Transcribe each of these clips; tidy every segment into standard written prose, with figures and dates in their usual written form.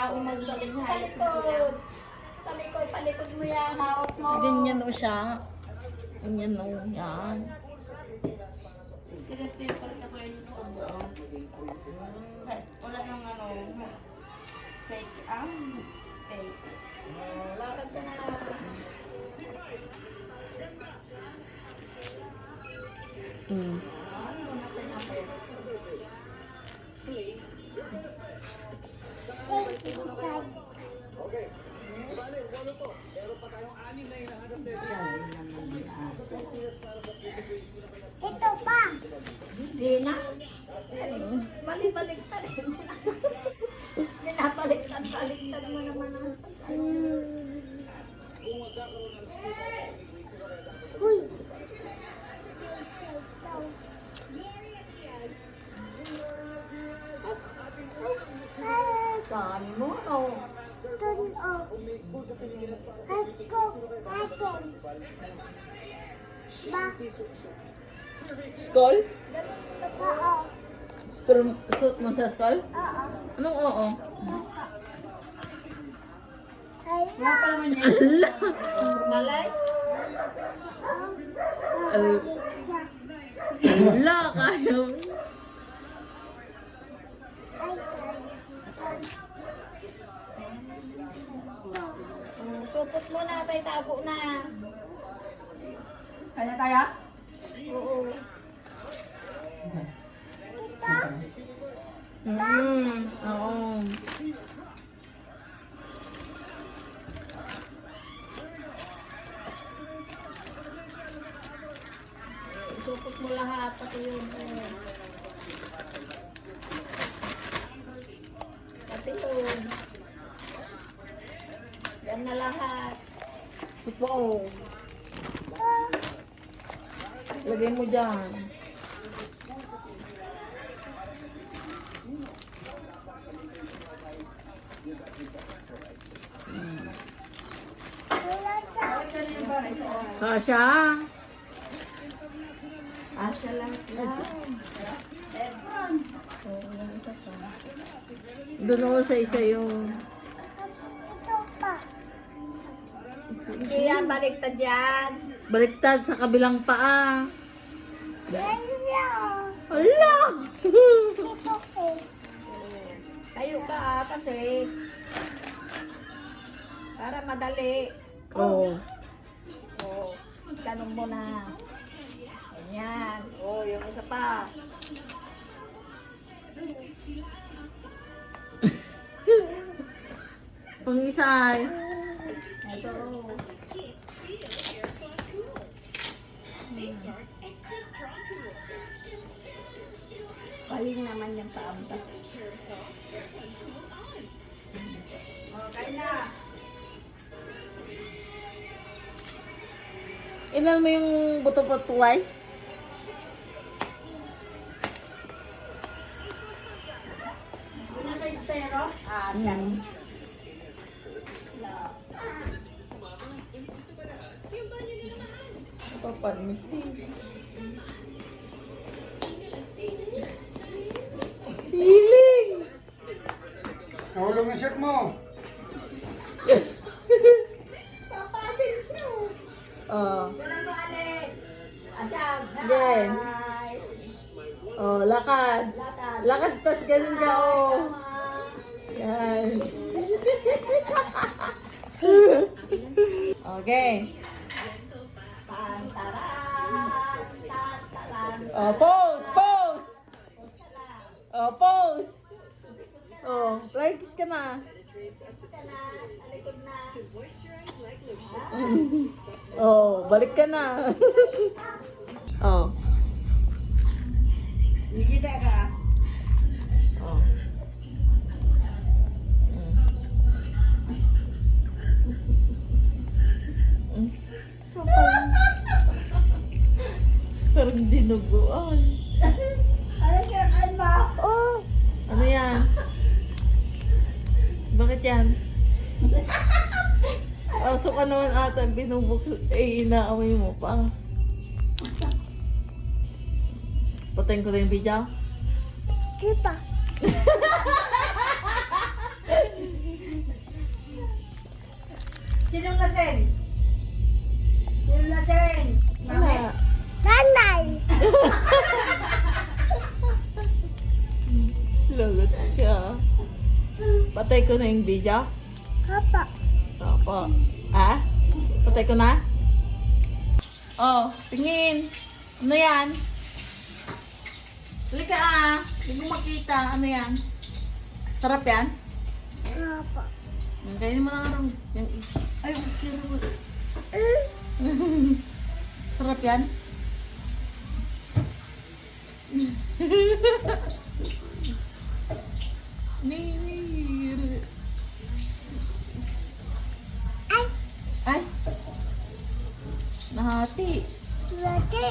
tao magaling hayop na sila. Talikod mo yan, hawak mo. Ganyan o siya. Ganyan o, yan. Wala nang ano, fake, fake. Lakad ka na. Hmm. Ito pa. Hindi na. Balik-baliktad. Baliktad mo naman ang Uy. dami mo, no? Turn off. Let's go. Ba? Skull? Oo. Skull, suit mo sa skull? Oo. Anong oo? Hello. Ala! Malay? Ala, kayo. Supot mo na, tayo tago na. Kaya tayo? Oo. Oo. Supot mo lahat, pati yun. Pati yun. Yan na lahat. Totoo. Lagay mo dyan. Wala siya. Kasha. Asya lahat lang. Doon ako sa isa yung... Ito pa. Hindi yan, baliktad yan. Baliktad sa kabilang paa. Hello. Ala! Ito ko. Tayo ka kasi. Para madali. Oo. Oo. Tanong mo na. Ganyan. Oo, yung isa pa. Pang isa ay... Ito. Paling naman yung paamta. Okay na. Ilan mo yung buto-putuway? Nasa estero? Yan. Papanisi. Feeling! Nahulog ang shirt mo. Papasin siya. Oh. Wala mo, Ale. Asyag. Yan. Hi. Oh, lakad. Lakad. Lakad, tas ganun ka, oh. Yan. Okay. Tantaran. Tantaran. Oh, pose! Pose! Oh, pose! Oh, flying kiss ka na. Ka na. Alikod na. Oh, balik ka na. Oh. Higida ka. Oh. Parang dinuguan. Ano kinakain mo? Oh. Ano yan? Bakit yan? Aso ka naman ata, binubuk, inaamoy mo pa. Patayin ko na yung video. Diba? lasing? Sino lasing? Mami? Nanay. Lagot ka. Patay ko na yung video? Papa. Opo. Ha? Patay ko na? Oh, tingin. Ano yan? Halika Hindi mo makita. Ano yan? Sarap yan? Papa. Kainin mo na nga rin. Ay, okay naman. Sarap yan? Nir. Ay. Ay. Nahati. Lagi.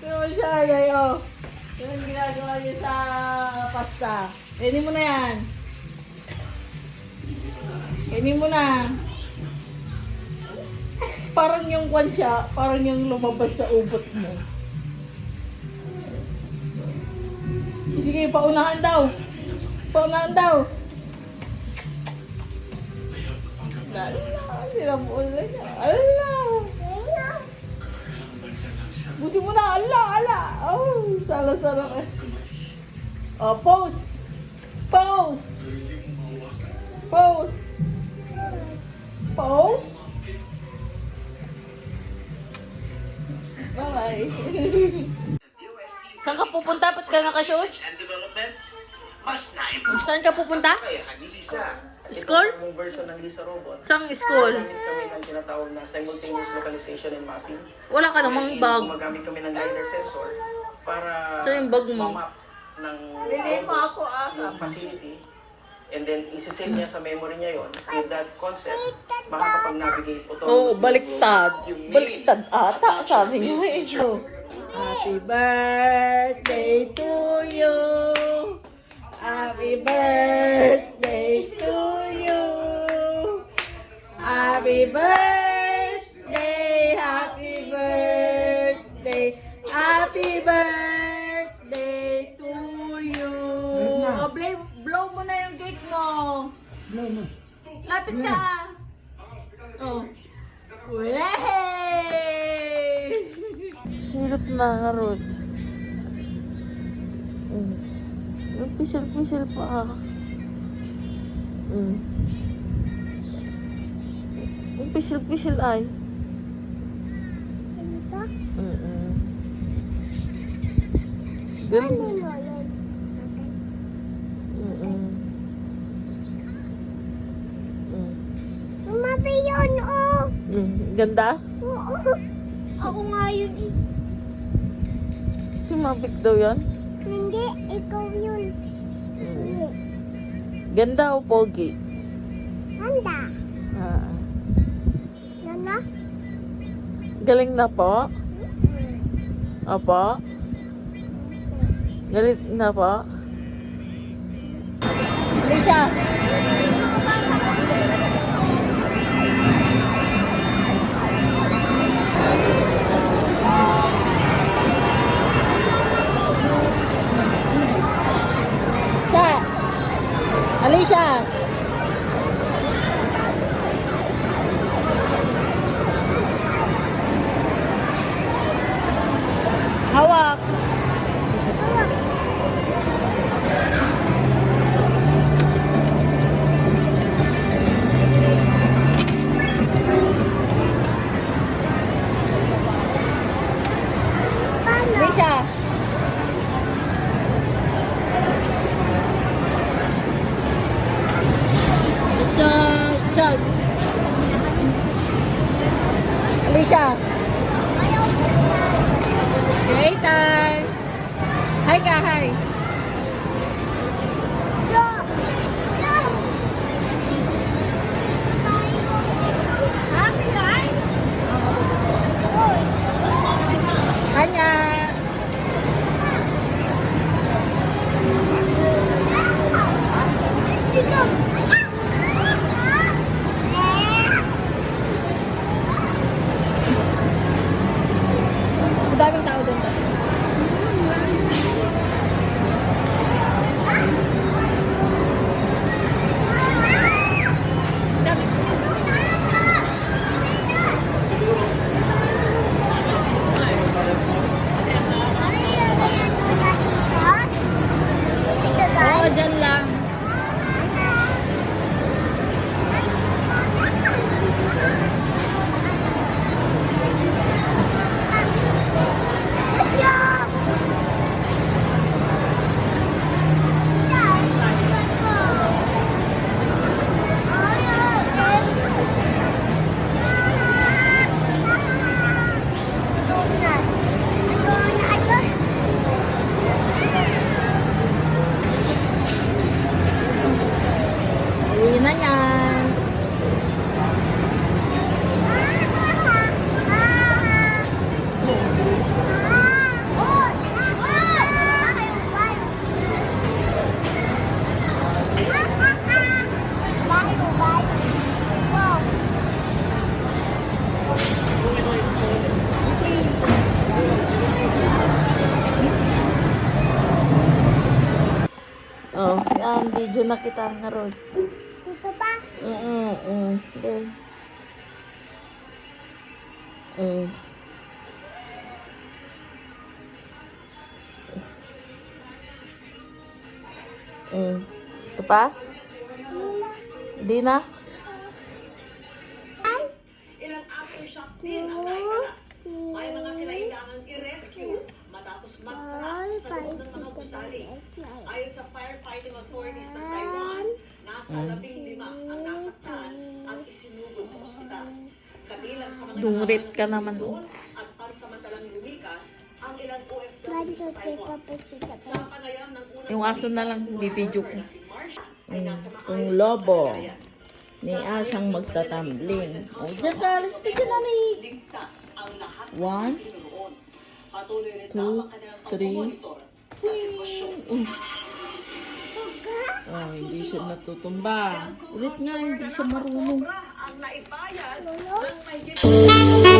Tignan mo siya, gayo. Yan ang ginagawa niya sa pasta. Kainin mo na yan. Kainin mo na. Parang yung kwan siya, parang yung lumabas sa ubot mo. Sige, paunahan daw. Paunahan daw. Ala, sinabuol na niya. Ala. Busin mo na. Ala. Oh, sala-sala ka. Oh, pose. Pose. Pose. Pose. Bye-bye. Saan ka pupunta? Ba't ka naka-shoes? And development, mas Saan ka pupunta? naipapayahan ni Lisa. School? Ito ang version ng Lisa Robot. Saan school? Gumagamit kami ng tinatawag na simultaneous localization and mapping. Wala ka namang bag. Gumagamit kami ng LiDAR sensor para Saan yung bag mo? ma-map ng Bili mo ako ng facility. And then, isisave niya sa memory niya yon. With that concept, makakapag-navigate Oo, baliktad. Baliktad ata, sabi niya eh. Happy birthday to you. Happy birthday to you. Happy birthday. Happy birthday. Happy birthday to you. Oh, blow mo na yung cake mo. Lapit ka. Oh. Wey! Hirap na nga, Rod. Pisil-pisil pa. Pisil-pisil ay. Ito. Galing. Ano mo yun? Tumabi yun, oh. Ganda? Oo. Ako nga yun. Si Mabik daw yan? Hindi, ikaw yun. Hindi. Ganda o pogi? Handa. Ah. Nana? Galing na po? Opo? Galing na po? Alicia! Alicia! Hawak! Alicia! Chug! Alicia! Okay, time! Hi ka, hi! Yo! Yo! Happy life? Kanya! Ito! Bibidyo na kita nga ron. Dito pa. Okay. Ito pa? Hindi na? Ilang aftershock din ang naitala. May mga kailangang i-rescue matapos mag-crack sa loob ng mga gusali. Ayon sa firefighting authorities ng Taiwan, nasa 15 ang nasaktan at isinugod sa ospital. Kabilang sa mga Dungrit ka naman. doon at pansamantalang lumikas ang ilang OFW sa Taiwan. Sa panayam ng unang Yung aso na lang bibidyo ko. si Marsha ay nasa Kung maayos lobo. na kalagayan. Ni Asang magtatambling. O, diyan ka. Alis ka dyan, ani. Ligtas ang lahat ng 1, tinuroon. Patuloy rin 2, ang kanilang 3. pagmumonitor sa sitwasyon. Oh, hindi siya natutumba. Ulit nga, hindi siya marunong. Sobra ang naibayad ng mahigit